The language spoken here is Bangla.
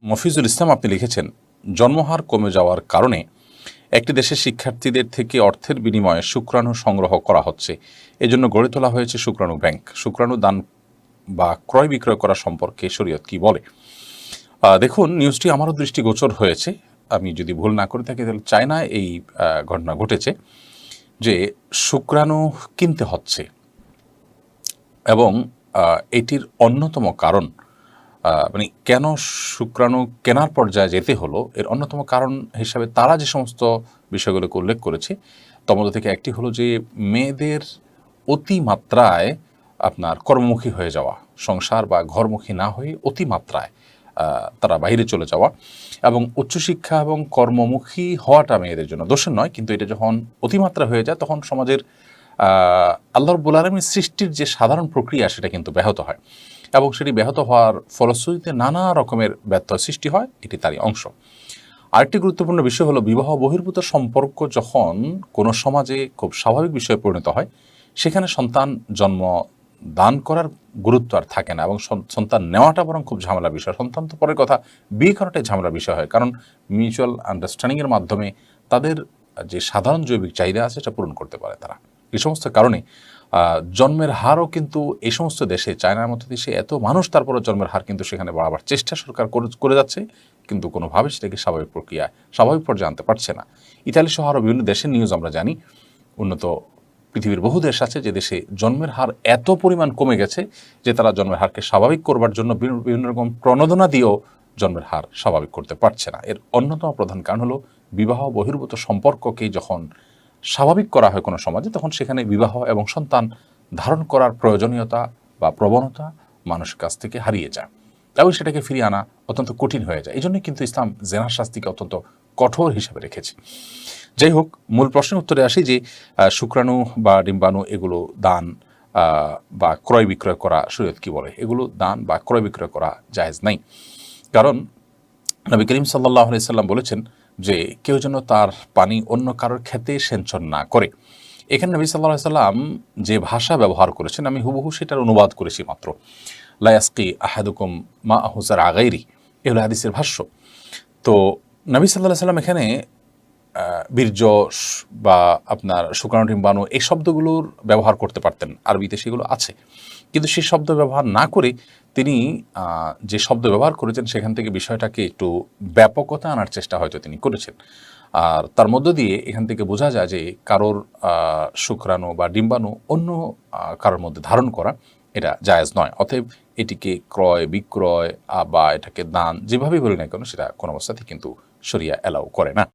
মফিজুল ইসলাম আপনি লিখেছেন, জন্মহার কমে যাওয়ার কারণে একটি দেশের শিক্ষার্থীদের থেকে অর্থের বিনিময়ে শুক্রাণু সংগ্রহ করা হচ্ছে। এজন্য গড়ে তোলা হয়েছে শুক্রাণু ব্যাংক। শুক্রাণু দান বা ক্রয় বিক্রয় করা সম্পর্কে শরীয়ত কি বলে? দেখুন, নিউজটি আমারও দৃষ্টিগোচর হয়েছে। আমি যদি ভুল না করে থাকি তাহলে চায়নায় এই ঘটনা ঘটেছে যে শুক্রাণু কিনতে হচ্ছে, এবং এটির অন্যতম কারণ মানে কেন শুক্রাণু কেনার পর্যায়ে যেতে হলো, এর অন্যতম কারণ হিসাবে তারা যে সমস্ত বিষয়গুলোকে উল্লেখ করেছে তার মধ্যে থেকে একটি হলো যে মেয়েদের অতিমাত্রায় আপনার কর্মমুখী হয়ে যাওয়া, সংসার বা ঘরমুখী না হয়ে অতিমাত্রায় তারা বাইরে চলে যাওয়া, এবং উচ্চশিক্ষা এবং কর্মমুখী হওয়াটা মেয়েদের জন্য দোষের নয়, কিন্তু এটা যখন অতিমাত্রা হয়ে যায় তখন সমাজের আল্লাহ রাব্বুল আলামিনের সৃষ্টির যে সাধারণ প্রক্রিয়া সেটা কিন্তু ব্যাহত হয়, এবং সেটি ব্যাহত হওয়ার ফলশ্রুতিতে নানা রকমের ব্যত্যয় সৃষ্টি হয়। এটি তারই অংশ। আরেকটি গুরুত্বপূর্ণ বিষয় হলো, বিবাহ বহির্ভূত সম্পর্ক যখন কোনো সমাজে খুব স্বাভাবিক বিষয়ে পরিণত হয়, সেখানে সন্তান জন্ম দান করার গুরুত্ব আর থাকে না, এবং সন্তান নেওয়াটা বরং খুব ঝামেলার বিষয়। সন্তান তো পরের কথা, বিয়ে করাটাই ঝামেলার বিষয় হয়, কারণ মিউচুয়াল আন্ডারস্ট্যান্ডিংয়ের মাধ্যমে তাদের যে সাধারণ জৈবিক চাহিদা আছে সেটা পূরণ করতে পারে তারা। এই সমস্ত কারণে জন্মের হারও কিন্তু এই সমস্ত দেশে, চায়নার মতো দেশে এত মানুষ, তারপরে জন্মের হার কিন্তু সেখানে বাড়াবার চেষ্টা সরকার করে যাচ্ছে, কিন্তু কোনোভাবে সেটাকে স্বাভাবিক প্রক্রিয়া, স্বাভাবিক পর্যায়ে আনতে পারছে না। ইতালি সহ আরও বিভিন্ন দেশের নিউজ আমরা জানি। উন্নত পৃথিবীর বহু দেশ আছে যে দেশে জন্মের হার এত পরিমাণ কমে গেছে যে তারা জন্মের হারকে স্বাভাবিক করবার জন্য বিভিন্ন রকম প্রণোদনা দিয়েও জন্মের হার স্বাভাবিক করতে পারছে না। এর অন্যতম প্রধান কারণ হলো, বিবাহ বহির্ভূত সম্পর্ককেই যখন স্বাভাবিক করা হয় কোনো সমাজে, তখন সেখানে বিবাহ এবং সন্তান ধারণ করার প্রয়োজনীয়তা বা প্রবণতা মানুষের কাছ থেকে হারিয়ে যায়, এবং সেটাকে ফিরিয়ে আনা অত্যন্ত কঠিন হয়ে যায়। এই জন্যই কিন্তু ইসলাম জেনার শাস্তিকে অত্যন্ত কঠোর হিসাবে রেখেছে। যাই হোক, মূল প্রশ্নের উত্তরে আসি যে শুক্রাণু বা ডিম্বাণু এগুলো দান বা ক্রয় বিক্রয় করা শরীয়ত কি বলে? এগুলো দান বা ক্রয় বিক্রয় করা জায়েজ নাই। কারণ নবী করিম সাল্লাল্লাহু আলাইহি সাল্লাম বলেছেন যে কেউ যেন তার পানি অন্য কারোর খেতে সেঞ্চন না করে। এখানে নবী সাল্লাল্লাহু আলাইহি সাল্লাম যে ভাষা ব্যবহার করেছেন, আমি হুবহু সেটার অনুবাদ করেছি মাত্র। লা ইয়াসকি আহাদুকুম মাআহু যারআ গায়রি, এ হলো হাদিসের ভাষ্য। তো নবী সাল্লাল্লাহু আলাইহি সাল্লাম এখানে বীর্য বা আপনার শুক্রাণু ডিম্বাণু এই শব্দগুলোর ব্যবহার করতে পারতেন, আরবিতে সেগুলো আছে, কিন্তু সেই শব্দ ব্যবহার না করে তিনি যে শব্দ ব্যবহার করেছেন সেখান থেকে বিষয়টাকে একটু ব্যাপকতা আনার চেষ্টা হয়তো তিনি করেছেন। আর তার মধ্য দিয়ে এখান থেকে বোঝা যায় যে কারোর শুক্রাণু বা ডিম্বাণু অন্য কারোর মধ্যে ধারণ করা এটা জায়েজ নয়। অতএব এটিকে ক্রয় বিক্রয় বা এটাকে দান যেভাবেই বলি না কেন, সেটা কোনো অবস্থাতেই কিন্তু শরিয়া অ্যালাউ করে না।